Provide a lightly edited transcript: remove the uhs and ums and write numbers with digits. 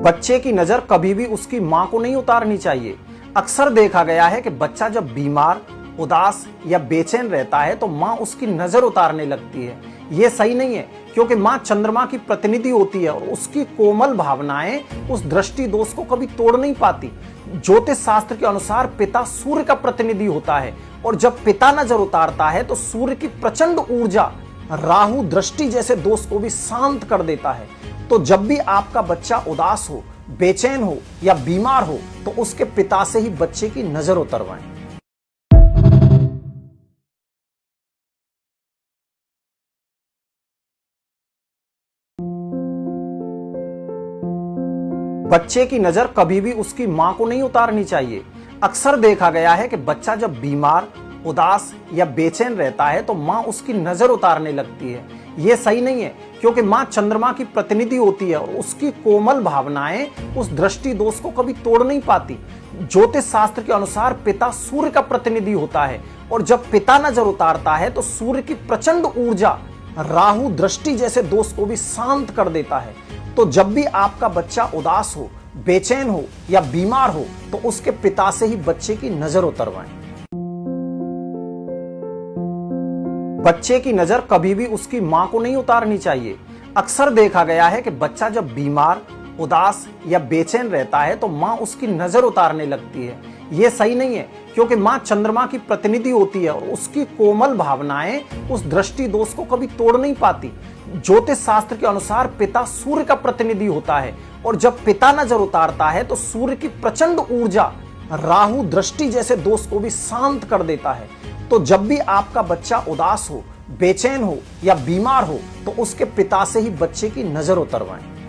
बच्चे की नजर कभी भी उसकी मां को नहीं उतारनी चाहिए। अक्सर देखा गया है कि बच्चा जब बीमार, उदास या बेचैन रहता है तो मां उसकी नजर उतारने लगती है। ये सही नहीं है, क्योंकि मां चंद्रमा की प्रतिनिधि होती है और उसकी कोमल भावनाएं उस दृष्टि दोष को कभी तोड़ नहीं पाती। ज्योतिष शास्त्र के अनुसार पिता सूर्य का प्रतिनिधि होता है और जब पिता नजर उतारता है तो सूर्य की प्रचंड ऊर्जा राहु दृष्टि जैसे दोष को भी शांत कर देता है। तो जब भी आपका बच्चा उदास हो, बेचैन हो या बीमार हो तो उसके पिता से ही बच्चे की नजर उतरवाएं। बच्चे की नजर कभी भी उसकी मां को नहीं उतारनी चाहिए। अक्सर देखा गया है कि बच्चा जब बीमार, उदास या बेचैन रहता है तो मां उसकी नजर उतारने लगती है। ये सही नहीं है, क्योंकि मां चंद्रमा की प्रतिनिधि होती है और उसकी कोमल भावनाएं उस दृष्टि दोष को कभी तोड़ नहीं पाती। ज्योतिष शास्त्र के अनुसार पिता सूर्य का प्रतिनिधि होता है और जब पिता नजर उतारता है तो सूर्य की प्रचंड ऊर्जा राहु दृष्टि जैसे दोष को भी शांत कर देता है। तो जब भी आपका बच्चा उदास हो, बेचैन हो या बीमार हो तो उसके पिता से ही बच्चे की नजर उतरवाएं। बच्चे की नजर कभी भी उसकी मां को नहीं उतारनी चाहिए। अक्सर देखा गया है कि बच्चा जब बीमार, उदास या बेचैन रहता है तो मां उसकी नजर उतारने लगती है। ये सही नहीं है, क्योंकि मां चंद्रमा की प्रतिनिधि होती है और उसकी कोमल भावनाएं उस दृष्टि दोष को कभी तोड़ नहीं पाती। ज्योतिष शास्त्र के अनुसार पिता सूर्य का प्रतिनिधि होता है और जब पिता नजर उतारता है तो सूर्य की प्रचंड ऊर्जा राहु दृष्टि जैसे दोष को भी शांत कर देता है। तो जब भी आपका बच्चा उदास हो, बेचैन हो या बीमार हो तो उसके पिता से ही बच्चे की नजर उतरवाएं।